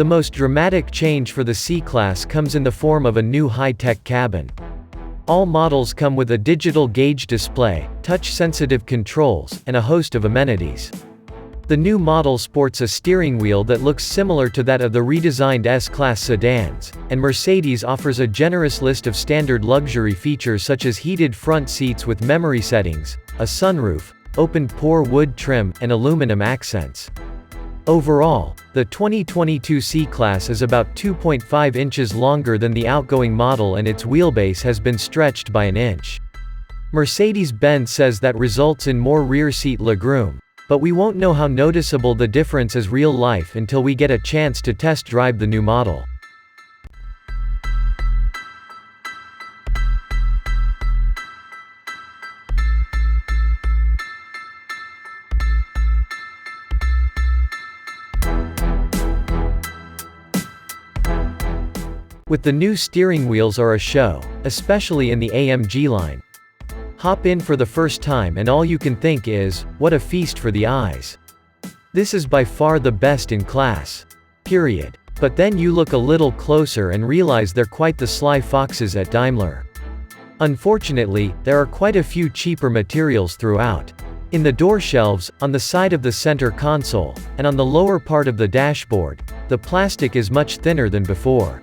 The most dramatic change for the C-Class comes in the form of a new high-tech cabin. All models come with a digital gauge display, touch-sensitive controls, and a host of amenities. The new model sports a steering wheel that looks similar to that of the redesigned S-Class sedans, and Mercedes offers a generous list of standard luxury features such as heated front seats with memory settings, a sunroof, open-pore wood trim, and aluminum accents. Overall, the 2022 C-Class is about 2.5 inches longer than the outgoing model and its wheelbase has been stretched by an inch. Mercedes-Benz says that results in more rear seat legroom, but we won't know how noticeable the difference is real life until we get a chance to test drive the new model. With the new steering wheels are a show, especially in the AMG line. Hop in for the first time and all you can think is, what a feast for the eyes. This is by far the best in class. Period. But then you look a little closer and realize they're quite the sly foxes at Daimler. Unfortunately, there are quite a few cheaper materials throughout. In the door shelves, on the side of the center console, and on the lower part of the dashboard, the plastic is much thinner than before.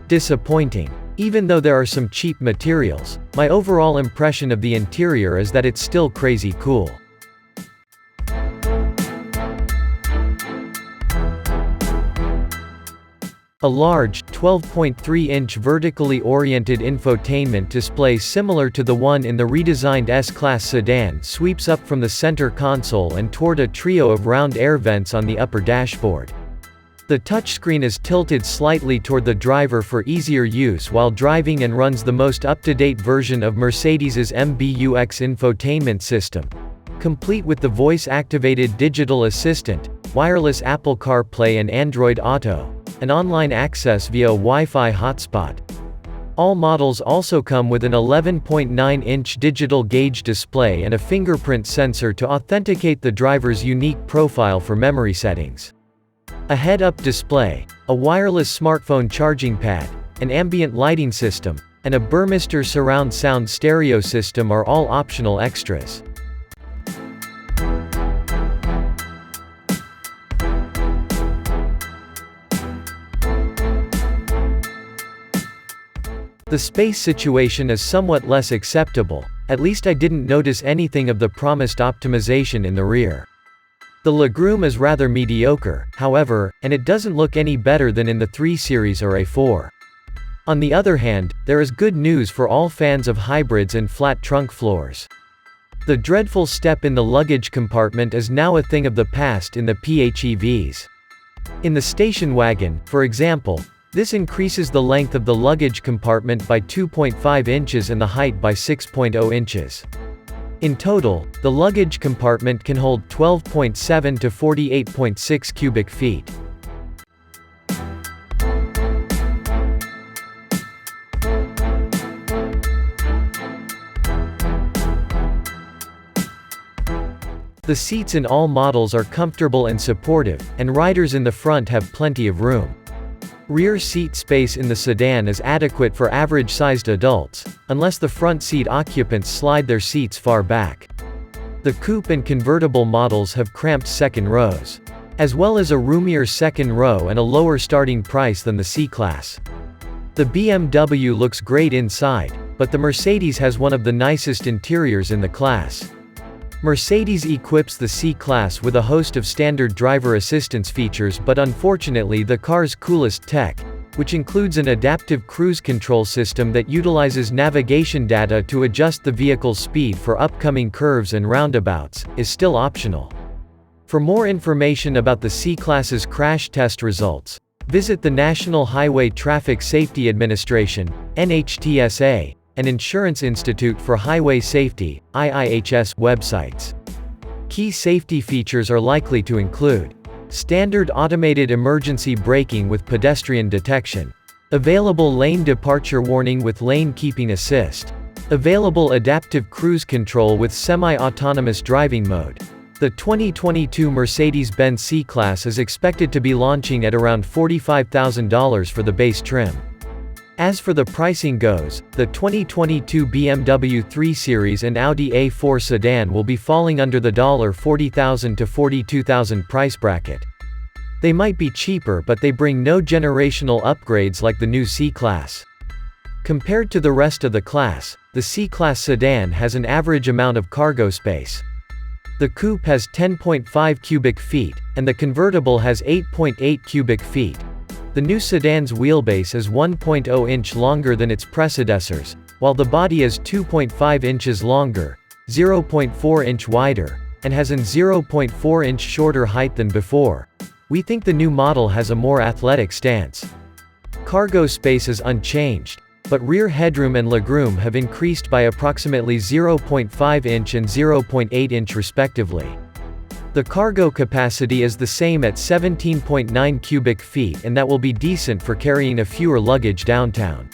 Disappointing. Even though there are some cheap materials, my overall impression of the interior is that it's still crazy cool. A large, 12.3-inch vertically oriented infotainment display similar to the one in the redesigned S-Class sedan sweeps up from the center console and toward a trio of round air vents on the upper dashboard. The touchscreen is tilted slightly toward the driver for easier use while driving and runs the most up-to-date version of Mercedes's MBUX infotainment system, complete with the voice-activated digital assistant, wireless Apple CarPlay and Android Auto, and online access via Wi-Fi hotspot. All models also come with an 11.9-inch digital gauge display and a fingerprint sensor to authenticate the driver's unique profile for memory settings. A head-up display, a wireless smartphone charging pad, an ambient lighting system, and a Burmester surround sound stereo system are all optional extras. The space situation is somewhat less acceptable, at least I didn't notice anything of the promised optimization in the rear. The legroom is rather mediocre, however, and it doesn't look any better than in the 3 Series or A4. On the other hand, there is good news for all fans of hybrids and flat trunk floors. The dreadful step in the luggage compartment is now a thing of the past in the PHEVs. In the station wagon, for example, this increases the length of the luggage compartment by 2.5 inches and the height by 6.0 inches. In total, the luggage compartment can hold 12.7 to 48.6 cubic feet. The seats in all models are comfortable and supportive, and riders in the front have plenty of room. Rear seat space in the sedan is adequate for average-sized adults, unless the front seat occupants slide their seats far back. The coupe and convertible models have cramped second rows, as well as a roomier second row and a lower starting price than the C-Class. The BMW looks great inside, but the Mercedes has one of the nicest interiors in the class. Mercedes equips the C-Class with a host of standard driver assistance features, but unfortunately the car's coolest tech, which includes an adaptive cruise control system that utilizes navigation data to adjust the vehicle's speed for upcoming curves and roundabouts, is still optional. For more information about the C-Class's crash test results, visit the National Highway Traffic Safety Administration, NHTSA, and Insurance Institute for Highway Safety, IIHS, websites. Key safety features are likely to include standard automated emergency braking with pedestrian detection, available lane departure warning with lane keeping assist, available adaptive cruise control with semi-autonomous driving mode, The 2022 Mercedes-Benz C-class is expected to be launching at around $45,000 for the base trim. As for the pricing goes, the 2022 BMW 3 Series and Audi A4 sedan will be falling under the $40,000 to $42,000 price bracket. They might be cheaper, but they bring no generational upgrades like the new C-class. Compared to the rest of the class, the C-class sedan has an average amount of cargo space. The coupe has 10.5 cubic feet, and the convertible has 8.8 cubic feet. The new sedan's wheelbase is 1.0 inch longer than its predecessors, while the body is 2.5 inches longer, 0.4 inch wider, and has an 0.4 inch shorter height than before. We think the new model has a more athletic stance. Cargo space is unchanged, but rear headroom and legroom have increased by approximately 0.5 inch and 0.8 inch respectively. The cargo capacity is the same at 17.9 cubic feet, and that will be decent for carrying a fewer luggage downtown.